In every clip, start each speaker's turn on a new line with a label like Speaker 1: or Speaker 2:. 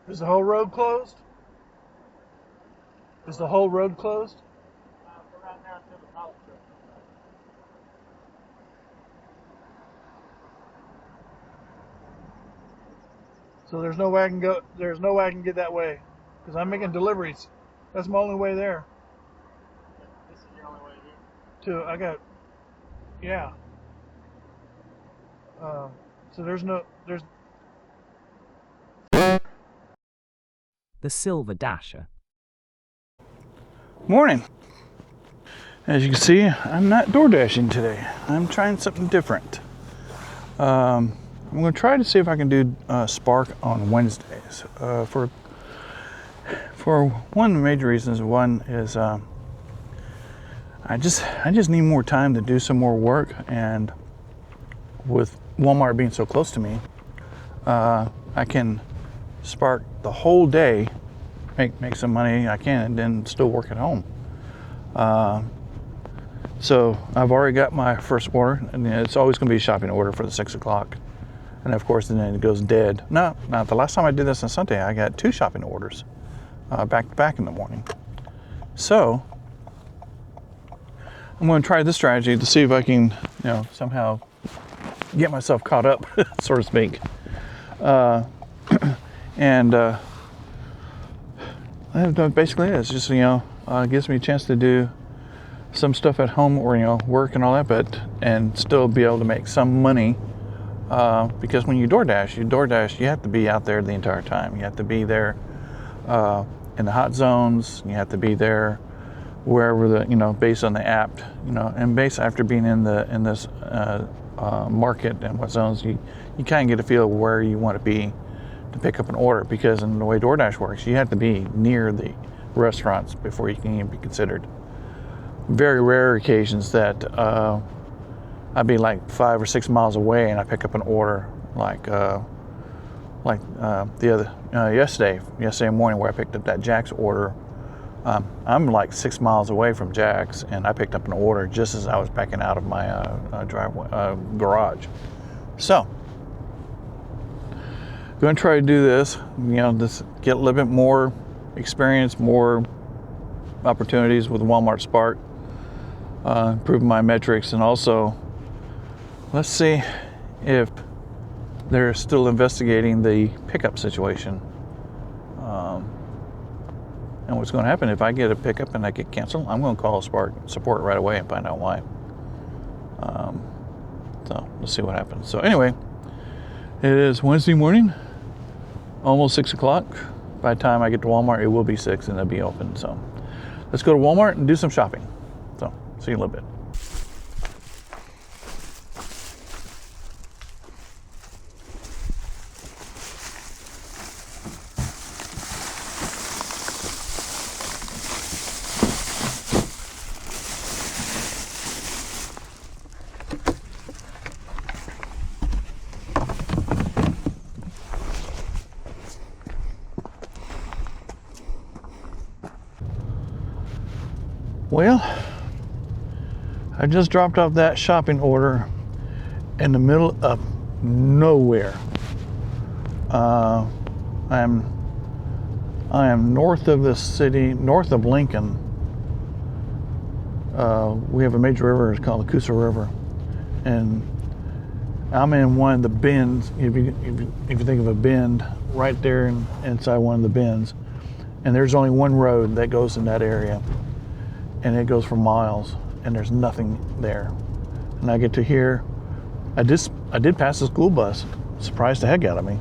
Speaker 1: Is the whole road closed? Is the whole road closed?
Speaker 2: For right now until the pallet truck.
Speaker 1: So there's no way I can go. There's no way I can get that way because I'm making deliveries. That's my only way there.
Speaker 2: This is your only way here.
Speaker 1: I got, yeah. So there's.
Speaker 3: The Silver Dasher.
Speaker 1: Morning. As you can see, I'm not DoorDashing today. I'm trying something different. I'm going to try to see if I can do Spark on Wednesdays. For one of the major reasons. One is I just need more time to do some more work, and with Walmart being so close to me, I can Spark the whole day, make some money. I can, and then still work at home. So I've already got my first order, and it's always going to be a shopping order for the 6 o'clock. And of course, then it goes dead. No, the last time I did this on Sunday, I got 2 shopping orders back to back in the morning. So I'm going to try this strategy to see if I can, somehow get myself caught up, so to speak. And that basically is just, gives me a chance to do some stuff at home, or work and all that, but and still be able to make some money, because when you DoorDash, you have to be out there the entire time. You have to be there in the hot zones. You have to be there wherever based on the app, and based after being in this market and what zones, you kind of get a feel of where you want to be to pick up an order, because in the way DoorDash works, you have to be near the restaurants before you can even be considered. Very rare occasions that I'd be like 5 or 6 miles away and I pick up an order, yesterday morning, where I picked up that Jack's order. I'm like 6 miles away from Jack's, and I picked up an order just as I was backing out of my garage. So going to try to do this, just get a little bit more experience, more opportunities with Walmart Spark, improving my metrics, and also let's see if they're still investigating the pickup situation. And what's going to happen if I get a pickup and I get canceled, I'm going to call Spark support right away and find out why. So let's see what happens. So anyway, it is Wednesday morning, almost 6 o'clock. By the time I get to Walmart, it will be 6 and it'll be open. So let's go to Walmart and do some shopping. So see you in a little bit. Well, I just dropped off that shopping order in the middle of nowhere. I am north of the city, north of Lincoln. We have a major river, it's called the Coosa River, and I'm in one of the bends. If you think of a bend, right there inside one of the bends, and there's only one road that goes in that area, and it goes for miles, and there's nothing there. And I get to here, I did pass the school bus, surprised the heck out of me,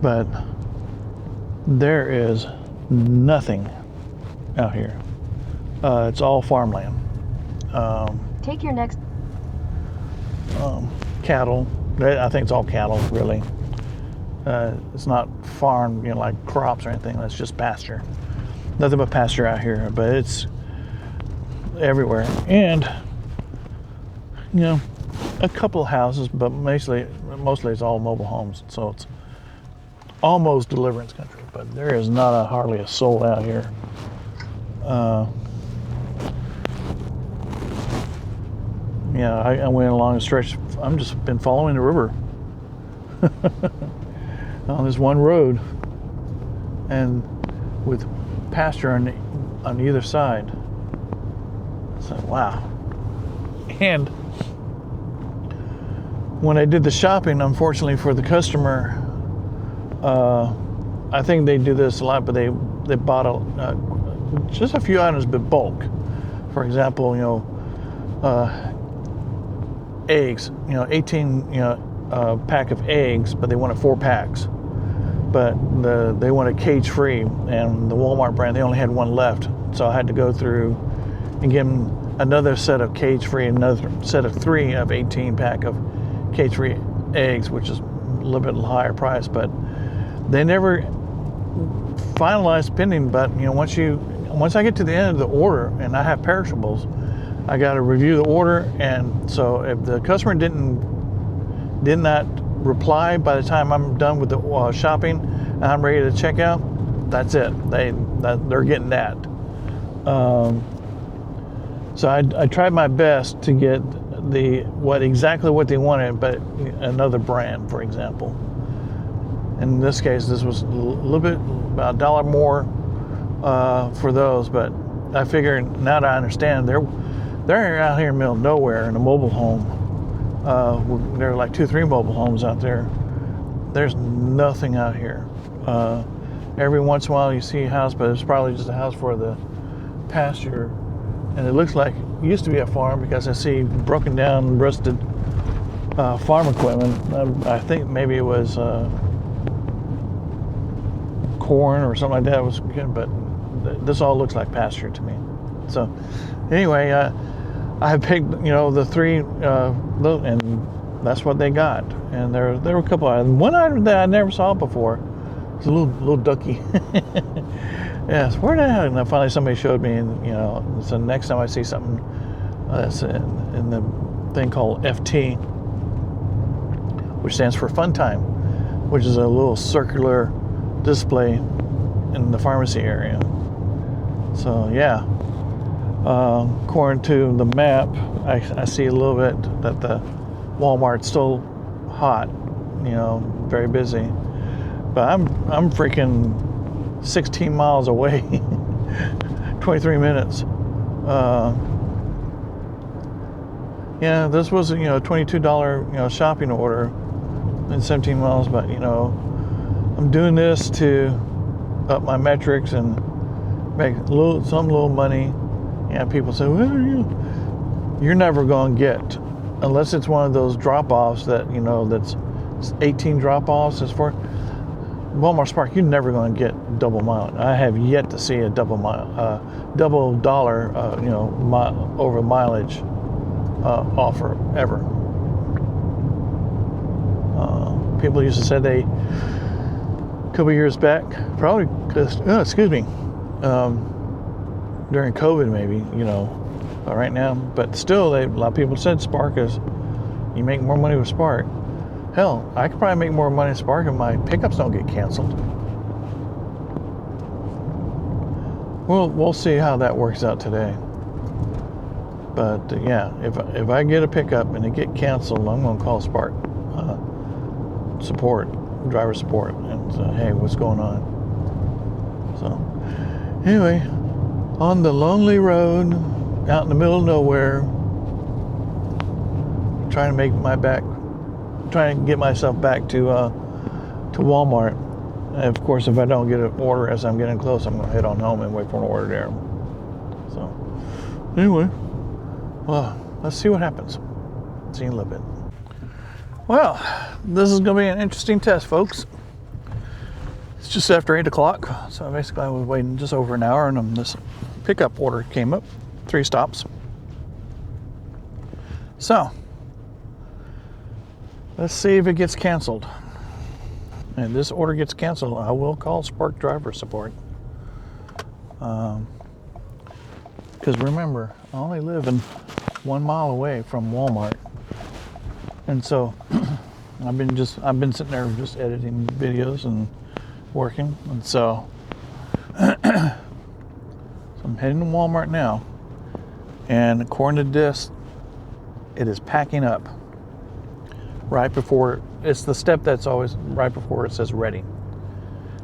Speaker 1: but there is nothing out here. It's all farmland.
Speaker 4: Take your next
Speaker 1: Cattle. I think it's all cattle, really. It's not farm, like crops or anything. That's just pasture. Nothing but pasture out here, but it's everywhere. And a couple of houses, but mostly it's all mobile homes. So it's almost deliverance country, but there is not hardly a soul out here. I went along a stretch. I'm just been following the river on this one road, and with pasture on either side. So wow. And when I did the shopping, unfortunately for the customer, I think they do this a lot, but they bought just a few items, but bulk. For example, eggs. 18 pack of eggs, but they wanted 4 packs. But they wanted cage free, and the Walmart brand, they only had one left, so I had to go through and give them another set of cage free, another set of 3 of 18 pack of cage free eggs, which is a little bit higher price, but they never finalized pending. But once I get to the end of the order and I have perishables, I got to review the order, and so if the customer did not reply by the time I'm done with the shopping and I'm ready to check out, that's it. They're getting that. So I tried my best to get exactly what they wanted, but another brand, for example. In this case, this was a little bit, about $1 more for those, but I figured, now that I understand, they're out here in the middle of nowhere in a mobile home. There are like 2-3 mobile homes out there. There's nothing out here. Every once in a while you see a house, but it's probably just a house for the pasture. And it looks like it used to be a farm, because I see broken down, rusted farm equipment. I think maybe it was corn or something like that. It was good, but this all looks like pasture to me. So anyway, I picked the 3, and that's what they got. And there were a couple items. One item that I never saw before. It's a little ducky. Yes, where the hell? And then finally somebody showed me, and so next time I see something that's in the thing called FT, which stands for Fun Time, which is a little circular display in the pharmacy area. So yeah, according to the map, I see a little bit that the Walmart's still hot, very busy. But I'm freaking 16 miles away, 23 minutes. Yeah, this was a $22 shopping order in 17 miles, but I'm doing this to up my metrics and make some little money. People say, well, you're never going to get, unless it's one of those drop-offs that that's 18 drop-offs is for Walmart Spark. You're never going to get double mile. I have yet to see a double dollar over mileage offer ever. People used to say they, a couple years back, probably during COVID maybe, right now, but still a lot of people said Spark is, you make more money with Spark. Hell, I could probably make more money with Spark if my pickups don't get canceled. We'll see how that works out today. But yeah, if I get a pickup and it get canceled, I'm going to call Spark driver support, and say, hey, what's going on? So anyway, on the lonely road out in the middle of nowhere, trying to get myself back to Walmart. And of course, if I don't get an order as I'm getting close, I'm going to head on home and wait for an order there. So anyway, well, let's see what happens. See you in a little bit. Well, this is going to be an interesting test, folks. It's just after 8 o'clock, so basically I was waiting just over an hour, and this pickup order came up, 3 stops. So let's see if it gets canceled. And this order gets canceled, I will call Spark driver support. Because remember, I only live in 1 mile away from Walmart. And so I've been sitting there just editing videos and working. And so I'm heading to Walmart now. And according to this, it is packing up right before, it's the step that's always right before it says ready.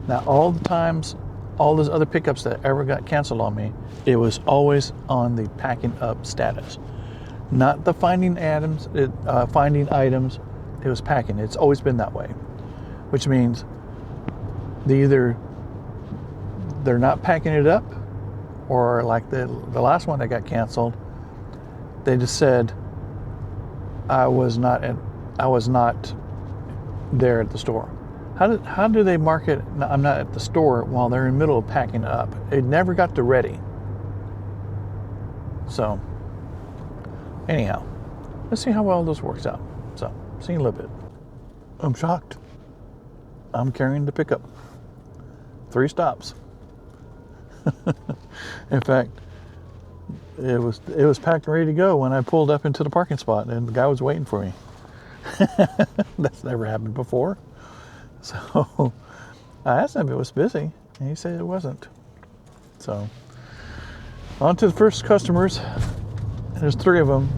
Speaker 1: Now, all the times, all those other pickups that ever got canceled on me, it was always on the packing up status, not the finding items. Finding items, it was packing. It's always been that way, which means they're not packing it up, or like the last one that got canceled, they just said I was not there at the store. How do they mark it? I'm not at the store while they're in the middle of packing up. It never got to ready. So anyhow, let's see how well this works out. So see you in a little bit. I'm shocked. I'm carrying the pickup. 3 stops. In fact, it was packed and ready to go when I pulled up into the parking spot, and the guy was waiting for me. That's never happened before. So I asked him if it was busy, and he said it wasn't. So on to the first customers. There's 3 of them.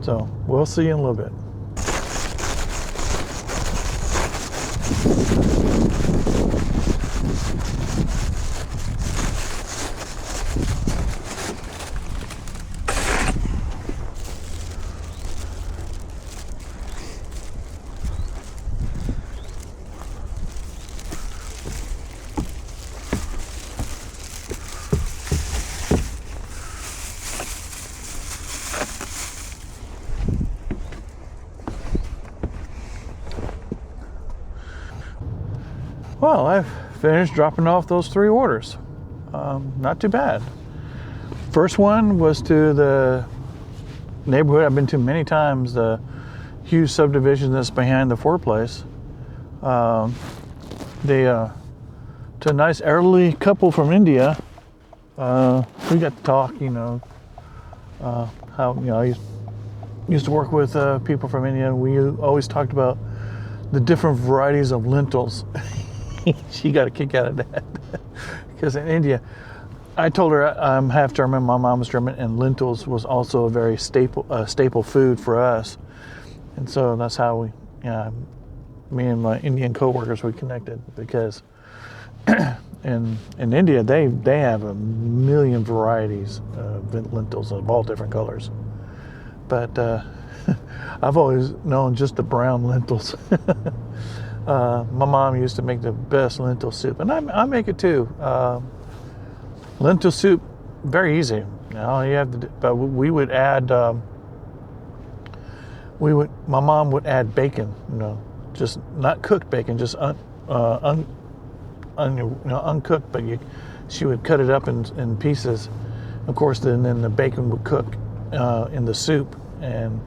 Speaker 1: So we'll see you in a little bit. Well, I've finished dropping off those 3 orders. Not too bad. First one was to the neighborhood I've been to many times, the huge subdivision that's behind the Ford place. To a nice elderly couple from India. We got to talk, how, I used to work with people from India, and we always talked about the different varieties of lentils. She got a kick out of that. Because in India, I told her I'm half German, my mom was German, and lentils was also a very staple food for us. And so that's how me and my Indian coworkers, we connected, because in India, they have a million varieties of lentils of all different colors. But I've always known just the brown lentils. My mom used to make the best lentil soup, and I make it too. Lentil soup, very easy. All you have to do, but we would add. My mom would add bacon. Just not cooked bacon, just uncooked. But she would cut it up in pieces. Of course, then the bacon would cook in the soup and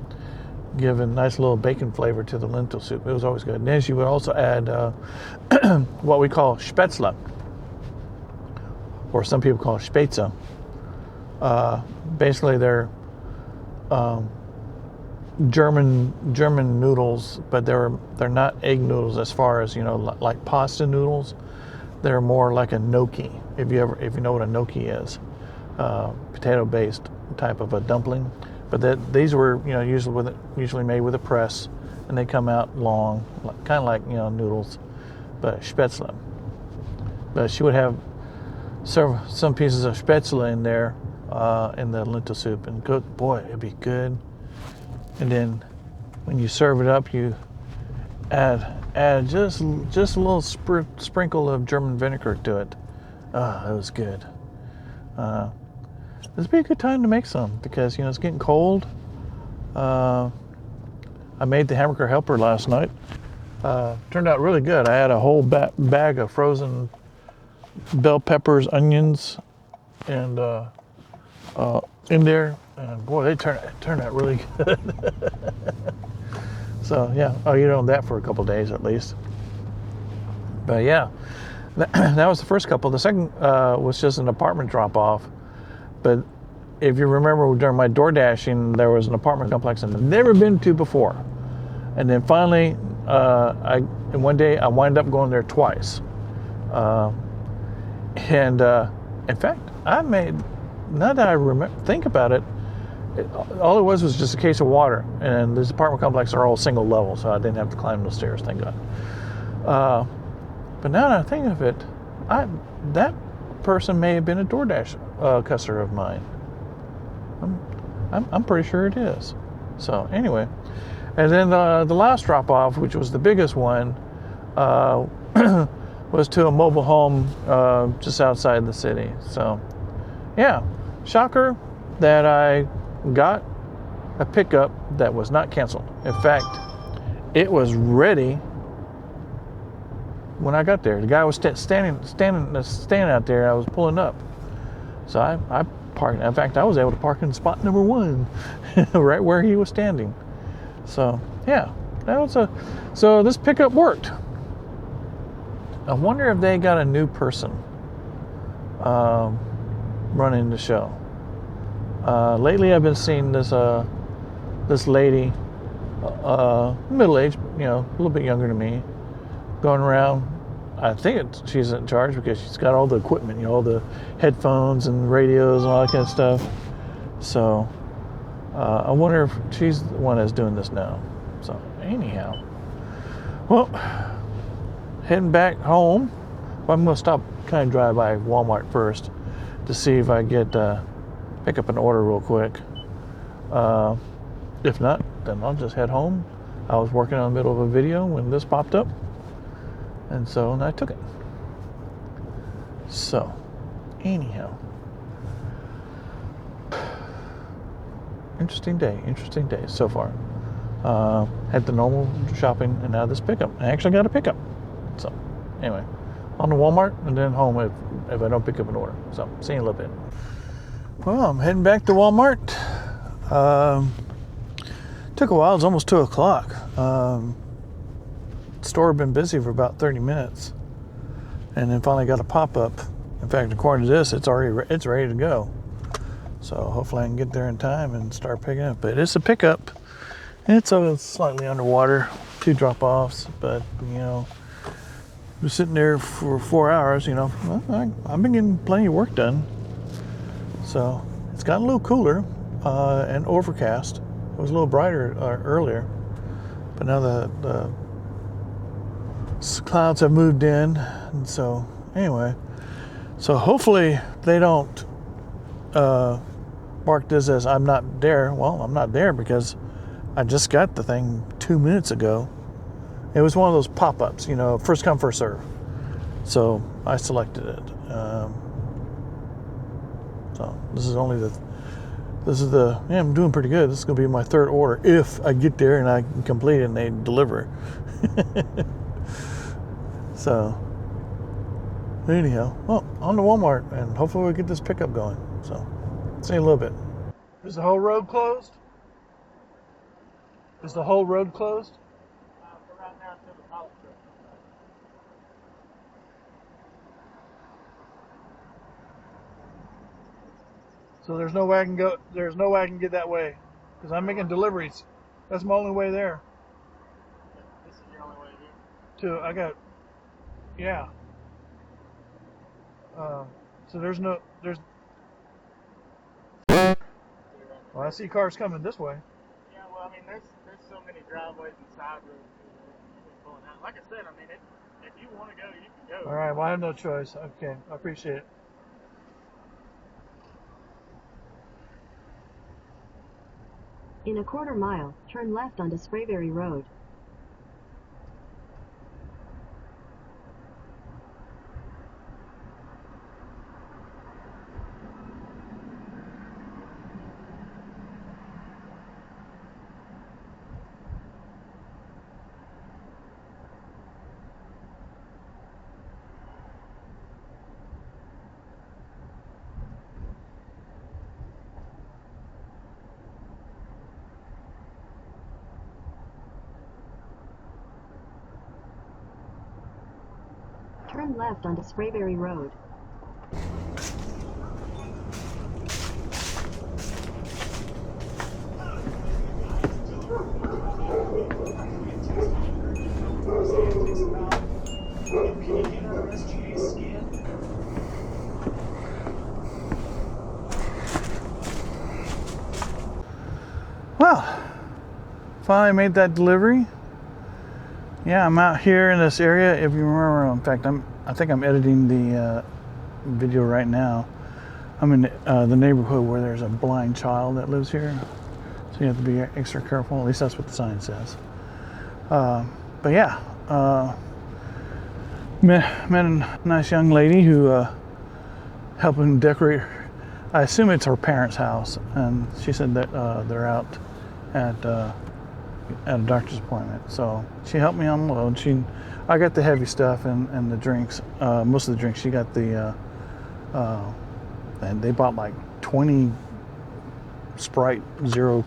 Speaker 1: give a nice little bacon flavor to the lentil soup. It was always good. And then she would also add what we call spätzle, or some people call spätzle. Basically, they're German noodles, but they're not egg noodles as far as like pasta noodles. They're more like a gnocchi. If you know what a gnocchi is, potato-based type of a dumpling. But these were, usually made with a press, and they come out long, kind of like noodles, but spätzle. But she would have some pieces of spätzle in there, in the lentil soup, and cook. Boy, it'd be good. And then when you serve it up, you add just a little sprinkle of German vinegar to it. It was good. This would be a good time to make some, because it's getting cold. I made the hamburger helper last night. Turned out really good. I had a whole bag of frozen bell peppers, onions, and in there, and boy, they turned out really good. So yeah, that for a couple days at least. But yeah, that was the first couple. The second was just an apartment drop off. But if you remember, during my DoorDashing, there was an apartment complex I've never been to before. And then finally, one day I wound up going there twice. And in fact, now that I think about it, all it was just a case of water. And this apartment complex are all single level, so I didn't have to climb those stairs, thank God. But now that I think of it, that person may have been a DoorDash customer of mine. I'm pretty sure it is. So anyway, and then the last drop off, which was the biggest one, was to a mobile home just outside the city. So yeah, shocker that I got a pickup that was not canceled. In fact, it was ready when I got there. The guy was standing out there. I was pulling up, so I parked. In fact, I was able to park in spot number 1, right where he was standing. So yeah, so this pickup worked. I wonder if they got a new person running the show. Lately, I've been seeing this lady, middle-aged, a little bit younger than me, going around. I think she's in charge because she's got all the equipment, all the headphones and radios and all that kind of stuff. So I wonder if she's the one that's doing this now. So anyhow, well, heading back home. Well, I'm going to stop, kind of drive by Walmart first to see if I get pick up an order real quick. If not, then I'll just head home. I was working on the middle of a video when this popped up, and I took it. So anyhow, interesting day so far. Had the normal shopping and now this pickup. I actually got a pickup. So anyway, on to Walmart and then home if I don't pick up an order. So see you in a little bit. Well, I'm heading back to Walmart. Took a while. It's almost 2 o'clock. Store had been busy for about 30 minutes, and then finally got a pop-up. In fact, according to this, it's ready to go. So hopefully I can get there in time and start picking up. But it's a pickup. It's slightly underwater, 2 drop-offs, but we're sitting there for 4 hours. Well, I've been getting plenty of work done. So it's gotten a little cooler and overcast. It was a little brighter earlier, but now the clouds have moved in, and so anyway, so hopefully they don't mark this as I'm not there. Well, I'm not there because I just got the thing 2 minutes ago. It was one of those pop-ups, first come, first serve. So I selected it. So I'm doing pretty good. This is going to be my 3rd order if I get there and I can complete it and they deliver. So anyhow, well, on to Walmart and hopefully we'll get this pickup going. So see you in a little bit.
Speaker 2: Is the whole road closed? Is the whole road closed?
Speaker 5: For right now, until the pallet truck.
Speaker 2: So there's no way I can go. There's no way I can get that way because I'm making deliveries. That's my only way there.
Speaker 5: This is your only way here.
Speaker 2: Yeah. So there's. Well, I see cars coming this way.
Speaker 5: Yeah, well, I mean, there's so many driveways and side roads pulling out. Like I said, I mean, if you want to go, you can go.
Speaker 2: All right. Well, I have no choice. Okay, I appreciate it.
Speaker 4: In a quarter mile, turn left onto Sprayberry Road. Turn left onto Sprayberry Road.
Speaker 1: Well, finally made that delivery. Yeah, I'm out here in this area. If you remember, in fact, I'm I think I'm editing the video right now. I'm in the neighborhood where there's a blind child that lives here, so you have to be extra careful. At least that's what the sign says. But yeah, met a nice young lady who helping decorate. I assume it's her parents' house, and she said that they're out at a doctor's appointment. So she helped me unload. I got the heavy stuff and the drinks. Most of the drinks. She got the and they bought like 20 Sprite zeros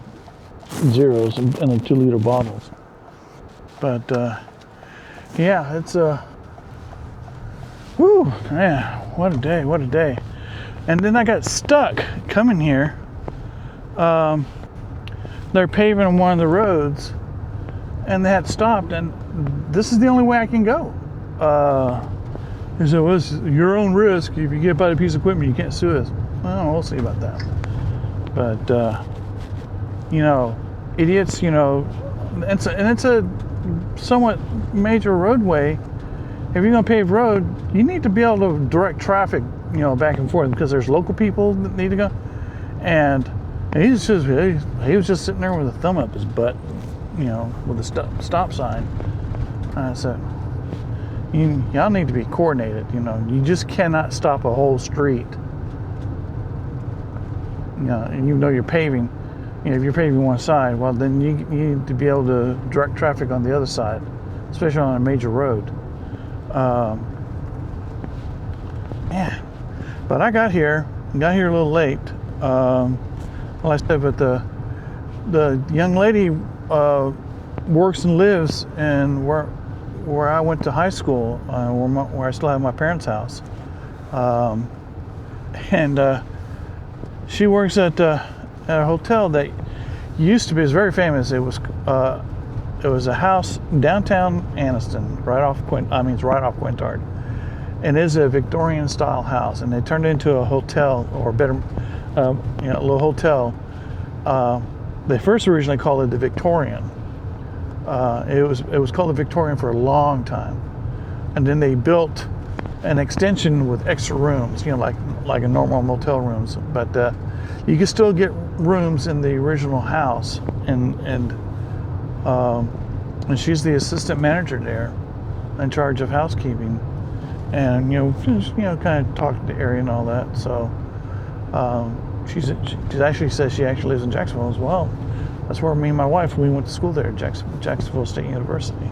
Speaker 1: in like 2-liter bottles. But yeah, it's whoo, man, what a day. And then I got stuck coming here. They're paving on one of the roads, and they had stopped, and this is the only way I can go. They said, well, it's your own risk. If you get by a piece of equipment, you can't sue us. Well, we'll see about that. But, you know, idiots, you know, it's a somewhat major roadway. If you're going to pave road, you need to be able to direct traffic, you know, back and forth, because there's local people that need to go. And he was just sitting there with a thumb up his butt, you know, with a stop sign. And I said, y'all need to be coordinated, you know. You just cannot stop a whole street. You know, and even though you're paving, you know, if you're paving one side, well, then you need to be able to direct traffic on the other side, especially on a major road. Yeah, but I got here a little late. Like I said, but the young lady works and lives in where I went to high school, where I still have my parents' house, and she works at a hotel that used to be, was very famous. It was a house downtown Anniston, right off Quintard, and it's a Victorian style house, and they turned it into a hotel, or better, a little hotel. They first originally called it the Victorian. It was called the Victorian for a long time, and then they built an extension with extra rooms, you know, like a normal motel rooms. But you can still get rooms in the original house, and she's the assistant manager there, in charge of housekeeping, and just, kind of talk to the area and all that. So she actually says she actually lives in Jacksonville as well. That's where me and my wife, we went to school there at Jacksonville State University.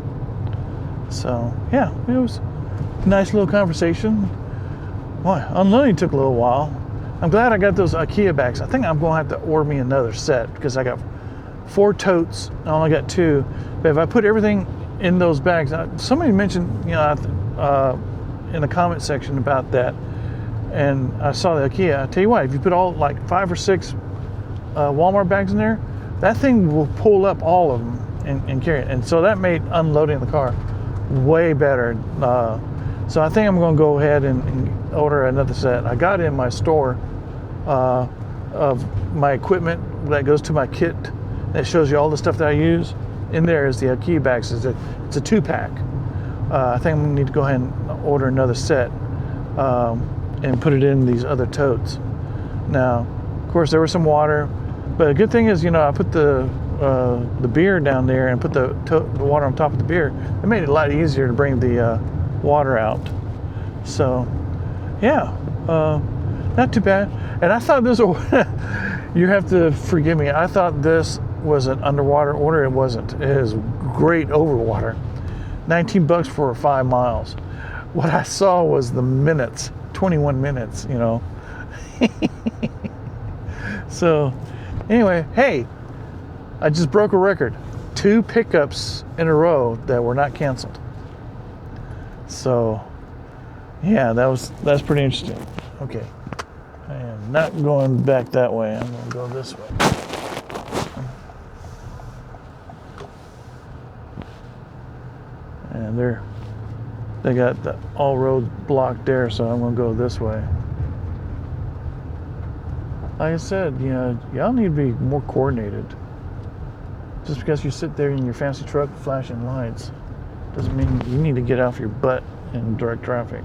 Speaker 1: So yeah, it was a nice little conversation. Boy, unloading took a little while. I'm glad I got those IKEA bags. I think I'm going to have to order me another set, because I got 4 totes. I only got 2. But if I put everything in those bags, somebody mentioned, in the comment section about that, and I saw the IKEA. I tell you what, if you put all like 5 or 6 Walmart bags in there, that thing will pull up all of them and carry it. And so that made unloading the car way better. So I think I'm going to go ahead and order another set. I got in my store of my equipment that goes to my kit that shows you all the stuff that I use. In there is the IKEA bags. It's a 2-pack. I think I'm going to need to go ahead and order another set and put it in these other totes. Now, of course, there was some water, but the good thing is, I put the beer down there and put the water on top of the beer. It made it a lot easier to bring the water out. So, yeah, not too bad. And I thought this, you have to forgive me, I thought this was an underwater order. It wasn't. It is great over water. $19 for 5 miles. What I saw was the minutes, 21 minutes, So, anyway, hey, I just broke a record. 2 pickups in a row that were not canceled. So, yeah, that's pretty interesting. Okay, I am not going back that way. I'm going to go this way. And they got the all roads blocked there, so I'm going to go this way. Like I said, y'all need to be more coordinated. Just because you sit there in your fancy truck flashing lights doesn't mean you need to get off your butt and direct traffic.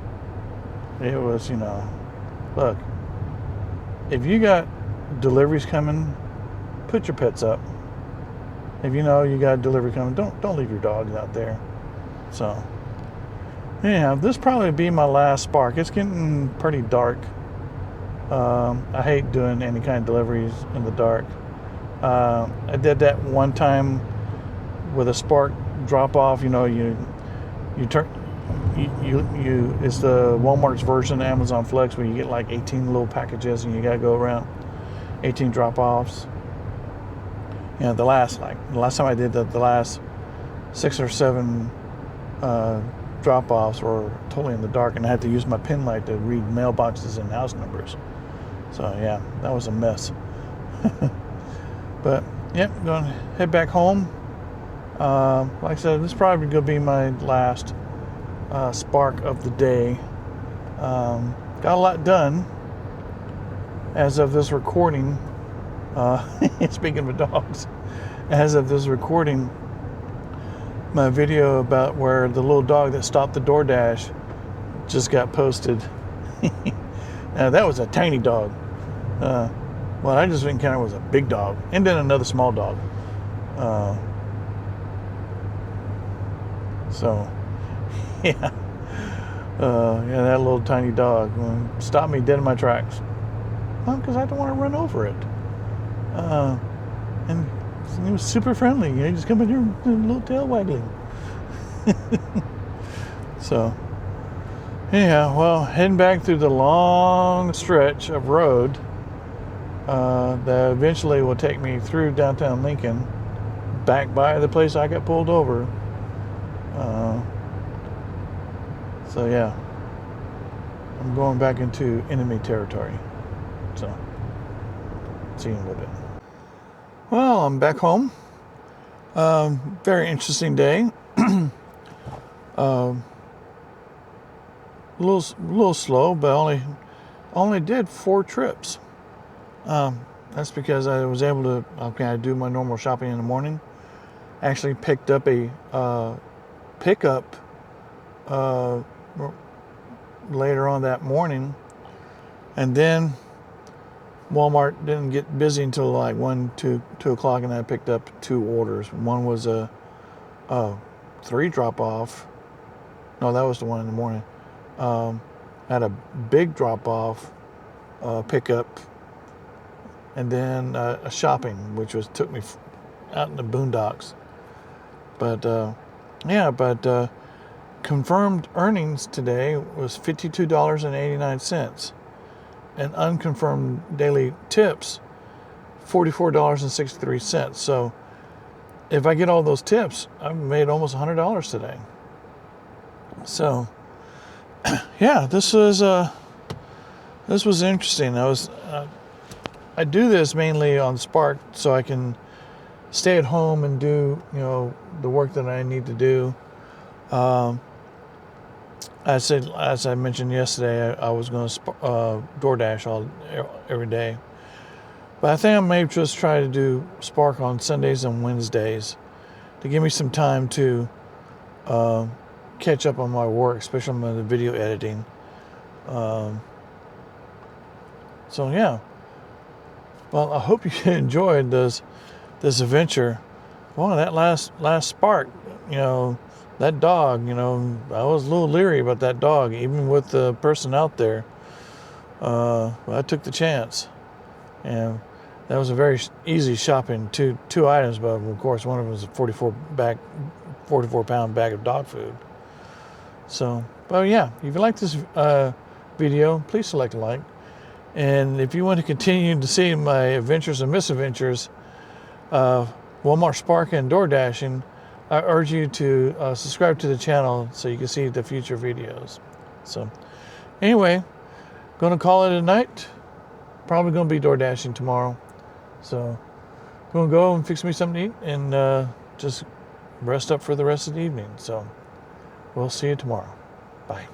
Speaker 2: it was, look, if you got deliveries coming, put your pets up. If you know you got a delivery coming, don't leave your dogs out there. So, anyhow, this probably be my last Spark. It's getting pretty dark. I hate doing any kind of deliveries in the dark. I did that one time with a Spark drop off. You turn. It's the Walmart's version of Amazon Flex where you get like 18 little packages and you gotta go around 18 drop-offs. The last time I did the last 6 or 7 drop-offs were totally in the dark, and I had to use my pen light to read mailboxes and house numbers. So yeah, that was a mess. But yep, going to head back home. Like I said, this is probably gonna be my last Spark of the day. Got a lot done as of this recording. Speaking of dogs, as of this recording, my video about where the little dog that stopped the DoorDash just got posted. Now, that was a tiny dog. Well, I just encountered was a big dog, and then another small dog. So yeah, that little tiny dog stopped me dead in my tracks. Well, because I don't want to run over it. And he was super friendly. He just come in here with a little tail waggling. So, anyhow, well, heading back through the long stretch of road that eventually will take me through downtown Lincoln, back by the place I got pulled over. So yeah, I'm going back into enemy territory. So, seeing with it. Well, I'm back home. Very interesting day. A little slow, but only did 4 trips. That's because I was able to do my normal shopping in the morning. Actually picked up a pickup later on that morning, and then Walmart didn't get busy until like 2 o'clock, and I picked up 2 orders. One was a 3 drop off. No, that was the one in the morning. Had a big drop off pickup, and then a shopping, which took me out in the boondocks. But confirmed earnings today was $52.89. And unconfirmed daily tips, $44.63. So if I get all those tips, I've made almost $100 today. So yeah, this was interesting. I do this mainly on Spark so I can stay at home and do the work that I need to do. As I mentioned yesterday, I was going to DoorDash every day. But I think I may just try to do Spark on Sundays and Wednesdays to give me some time to catch up on my work, especially on the video editing. So yeah. Well, I hope you enjoyed this adventure. Well, that last Spark, that dog, I was a little leery about that dog, even with the person out there. I took the chance, and that was a very easy shopping. Two items, but of course one of them was a 44-pound bag of dog food. So, well, yeah, if you like this video, please select a like. And if you want to continue to see my adventures and misadventures, Walmart Spark and DoorDashing, I urge you to subscribe to the channel so you can see the future videos. So anyway, going to call it a night. Probably going to be DoorDashing tomorrow. So going to go and fix me something to eat and just rest up for the rest of the evening. So we'll see you tomorrow. Bye.